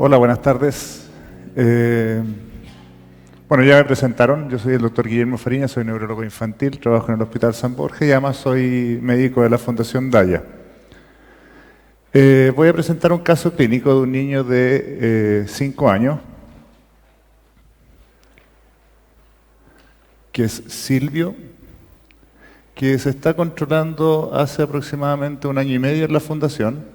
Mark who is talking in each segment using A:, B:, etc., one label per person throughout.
A: Hola, buenas tardes. Bueno, ya me presentaron, yo soy el doctor Guillermo Fariña, soy neurólogo infantil, trabajo en el Hospital San Borja y además soy médico de la Fundación Daya. Voy a presentar un caso clínico de un niño de 5 años, que es Silvio, que se está controlando hace aproximadamente 1 año y medio en la Fundación,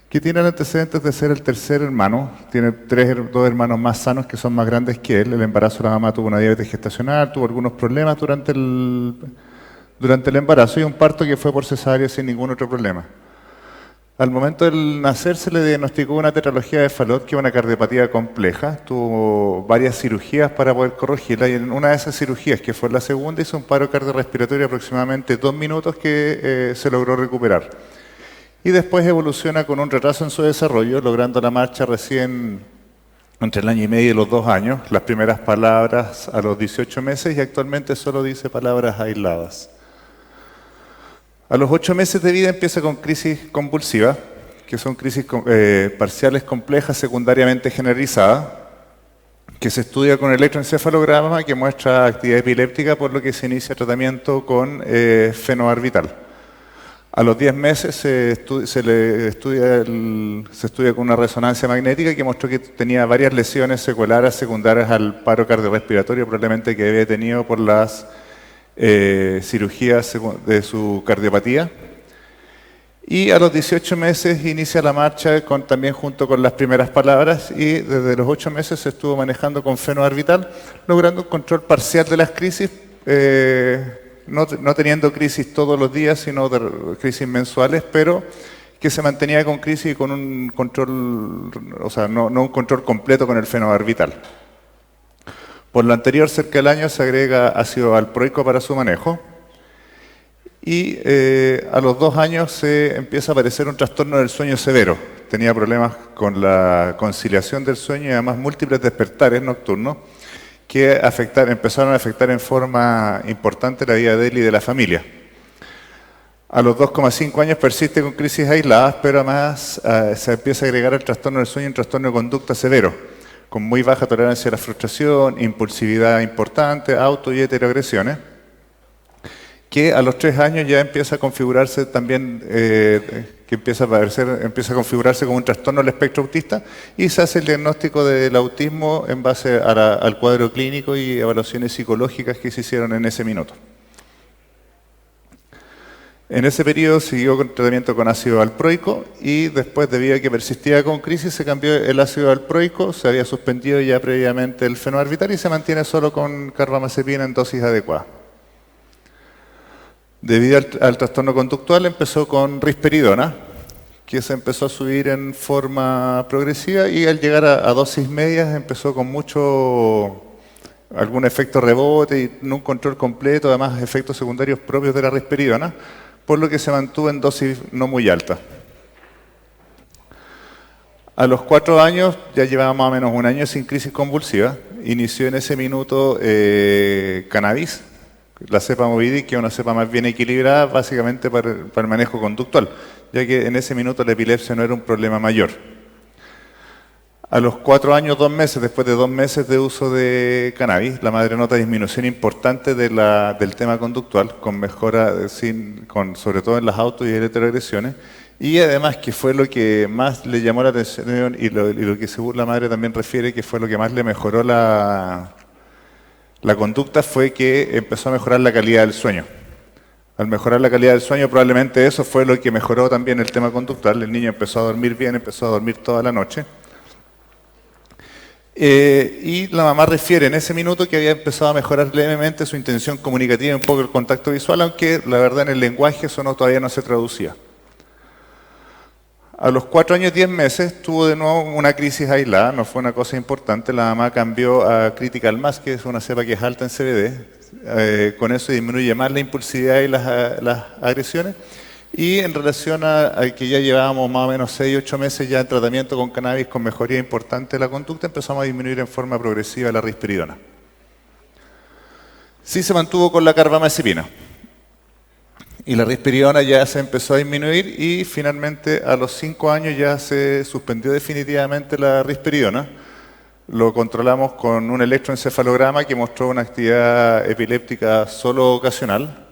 A: que tiene antecedentes de ser el tercer hermano, tiene dos hermanos más sanos que son más grandes que él. El embarazo de la mamá tuvo una diabetes gestacional, tuvo algunos problemas durante el embarazo y un parto que fue por cesárea sin ningún otro problema. Al momento del nacer se le diagnosticó una tetralogía de Fallot, que es una cardiopatía compleja. Tuvo varias cirugías para poder corregirla y en una de esas cirugías, que fue la segunda, hizo un paro cardiorrespiratorio de aproximadamente 2 minutos que se logró recuperar. Y después evoluciona con un retraso en su desarrollo, logrando la marcha recién entre el año y medio y los 2 años, las primeras palabras a los 18 meses y actualmente solo dice palabras aisladas. A los 8 meses de vida empieza con crisis convulsivas, que son crisis parciales complejas secundariamente generalizadas, que se estudia con electroencefalograma que muestra actividad epiléptica, por lo que se inicia tratamiento con fenobarbital. A los 10 meses se estudia con una resonancia magnética que mostró que tenía varias lesiones seculares secundarias al paro cardiorrespiratorio, probablemente que había tenido por las cirugías de su cardiopatía. Y a los 18 meses inicia la marcha también junto con las primeras palabras y desde los 8 meses se estuvo manejando con fenobarbital, logrando un control parcial de las crisis, no teniendo crisis todos los días, sino crisis mensuales, pero que se mantenía con crisis y con un control, o sea, no un control completo con el fenobarbital. Por lo anterior, cerca del año se agrega ácido valproico para su manejo y a los 2 años se empieza a aparecer un trastorno del sueño severo. Tenía problemas con la conciliación del sueño y además múltiples despertares nocturnos que empezaron a afectar en forma importante la vida de él y de la familia. A los 2,5 años persiste con crisis aisladas, pero además se empieza a agregar al trastorno del sueño un trastorno de conducta severo, con muy baja tolerancia a la frustración, impulsividad importante, auto y heteroagresiones, que a los 3 años ya empieza a configurarse también, empieza a configurarse como un trastorno del espectro autista y se hace el diagnóstico del autismo en base al cuadro clínico y evaluaciones psicológicas que se hicieron en ese minuto. En ese periodo siguió con tratamiento con ácido valproico y después, debido a que persistía con crisis, se cambió el ácido valproico, se había suspendido ya previamente el fenobarbital y se mantiene solo con carbamazepina en dosis adecuada. Debido al trastorno conductual empezó con risperidona, que se empezó a subir en forma progresiva y al llegar a dosis medias empezó con algún efecto rebote y no un control completo, además efectos secundarios propios de la risperidona, por lo que se mantuvo en dosis no muy alta. A los 4 años, ya llevaba más o menos 1 año sin crisis convulsiva, inició en ese minuto cannabis, la cepa Movidic, que es una cepa más bien equilibrada básicamente para el manejo conductual, ya que en ese minuto la epilepsia no era un problema mayor. A los 4 años, 2 meses, después de 2 meses de uso de cannabis, la madre nota disminución importante del tema conductual, con mejora, sobre todo en las auto y heteroagresiones, y además que fue lo que más le llamó la atención y lo que según la madre también refiere que fue lo que más le mejoró la conducta fue que empezó a mejorar la calidad del sueño. Al mejorar la calidad del sueño, probablemente eso fue lo que mejoró también el tema conductual. El niño empezó a dormir bien, empezó a dormir toda la noche. Y la mamá refiere en ese minuto que había empezado a mejorar levemente su intención comunicativa y un poco el contacto visual, aunque la verdad en el lenguaje eso todavía no se traducía. A los 4 años, 10 meses, tuvo de nuevo una crisis aislada, no fue una cosa importante. La mamá cambió a Critical Mass, que es una cepa que es alta en CBD. Con eso disminuye más la impulsividad y las agresiones. Y en relación a que ya llevábamos más o menos 6, 8 meses ya en tratamiento con cannabis con mejoría importante de la conducta, empezamos a disminuir en forma progresiva la risperidona. Sí se mantuvo con la carbamazepina. y la risperidona ya se empezó a disminuir y finalmente a los 5 años ya se suspendió definitivamente la risperidona. Lo controlamos con un electroencefalograma que mostró una actividad epiléptica solo ocasional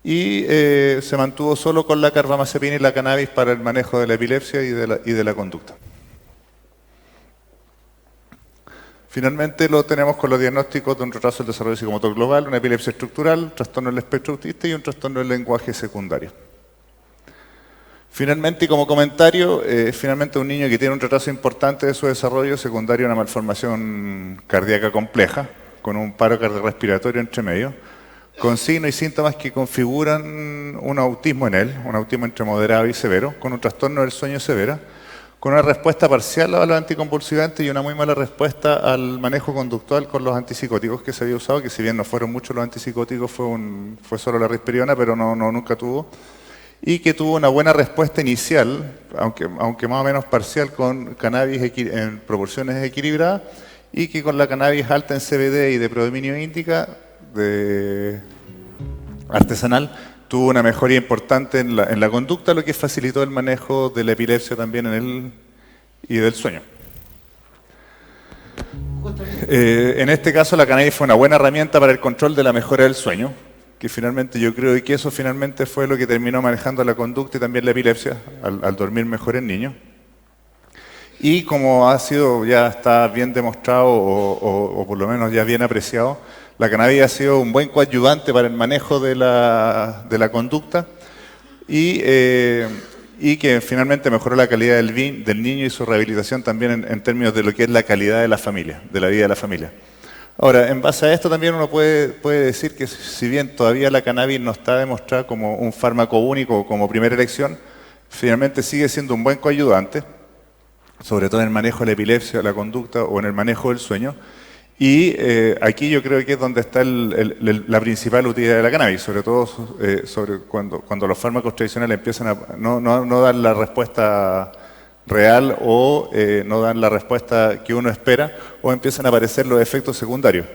A: y se mantuvo solo con la carbamazepina y la cannabis para el manejo de la epilepsia y de la conducta. Finalmente lo tenemos con los diagnósticos de un retraso del desarrollo psicomotor global, una epilepsia estructural, trastorno del espectro autista y un trastorno del lenguaje secundario. Finalmente, y como comentario, finalmente un niño que tiene un retraso importante de su desarrollo secundario a una malformación cardíaca compleja, con un paro cardiorrespiratorio entre medio, con signos y síntomas que configuran un autismo en él, un autismo entre moderado y severo, con un trastorno del sueño severa, con una respuesta parcial a los anticonvulsivantes y una muy mala respuesta al manejo conductual con los antipsicóticos que se había usado, que si bien no fueron muchos los antipsicóticos, fue solo la risperidona, pero nunca tuvo. Y que tuvo una buena respuesta inicial, aunque más o menos parcial, con cannabis en proporciones equilibradas, y que con la cannabis alta en CBD y de predominio índica, artesanal, tuvo una mejoría importante en la conducta, lo que facilitó el manejo de la epilepsia también y del sueño. En este caso la cannabis fue una buena herramienta para el control de la mejora del sueño, que finalmente yo creo que eso finalmente fue lo que terminó manejando la conducta y también la epilepsia, al dormir mejor en niños. Y como ya está bien demostrado o por lo menos ya bien apreciado, la cannabis ha sido un buen coadyuvante para el manejo de la conducta y que finalmente mejoró la calidad del niño y su rehabilitación también en términos de lo que es la calidad de la familia, de la vida de la familia. Ahora, en base a esto también uno puede decir que si bien todavía la cannabis no está demostrada como un fármaco único o como primera elección, finalmente sigue siendo un buen coayudante, sobre todo en el manejo de la epilepsia, la conducta o en el manejo del sueño. Y aquí yo creo que es donde está la principal utilidad de la cannabis, sobre todo cuando los fármacos tradicionales empiezan a no dar la respuesta real o no dan la respuesta que uno espera o empiezan a aparecer los efectos secundarios.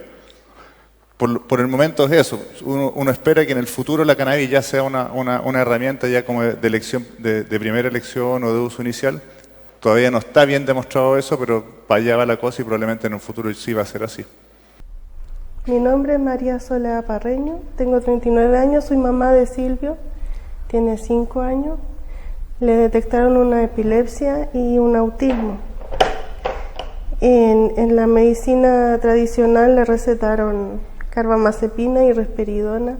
A: Por el momento es eso, uno espera que en el futuro la cannabis ya sea una herramienta ya como de elección, de primera elección o de uso inicial. Todavía no está bien demostrado eso, pero para allá va la cosa y probablemente en un futuro sí va a ser así.
B: Mi nombre es María Soledad Parreño, tengo 39 años, soy mamá de Silvio, tiene 5 años. Le detectaron una epilepsia y un autismo. En la medicina tradicional le recetaron carbamazepina y risperidona.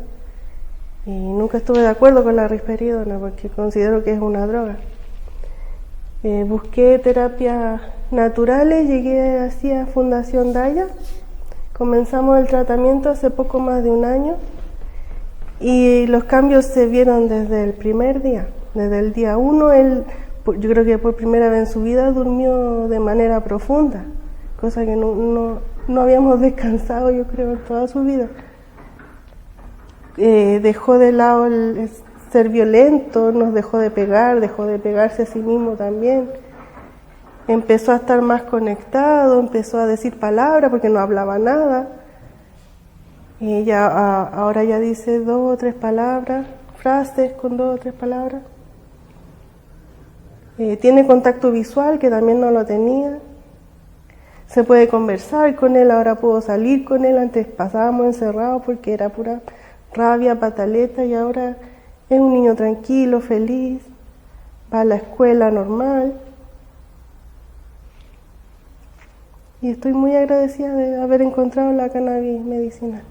B: Y nunca estuve de acuerdo con la risperidona porque considero que es una droga. Busqué terapias naturales, llegué así a Fundación Daya. Comenzamos el tratamiento hace poco más de un año y los cambios se vieron desde el primer día. Desde el día 1, yo creo que por primera vez en su vida durmió de manera profunda, cosa que no habíamos descansado, yo creo, en toda su vida. Dejó de lado el ser violento, nos dejó de pegar, dejó de pegarse a sí mismo también. Empezó a estar más conectado, empezó a decir palabras porque no hablaba nada. Y ahora ya dice 2 o 3 palabras, frases con 2 o 3 palabras. Tiene contacto visual, que también no lo tenía. Se puede conversar con él, ahora puedo salir con él. Antes pasábamos encerrados porque era pura rabia, pataleta, y ahora es un niño tranquilo, feliz, va a la escuela normal. Y estoy muy agradecida de haber encontrado la cannabis medicinal.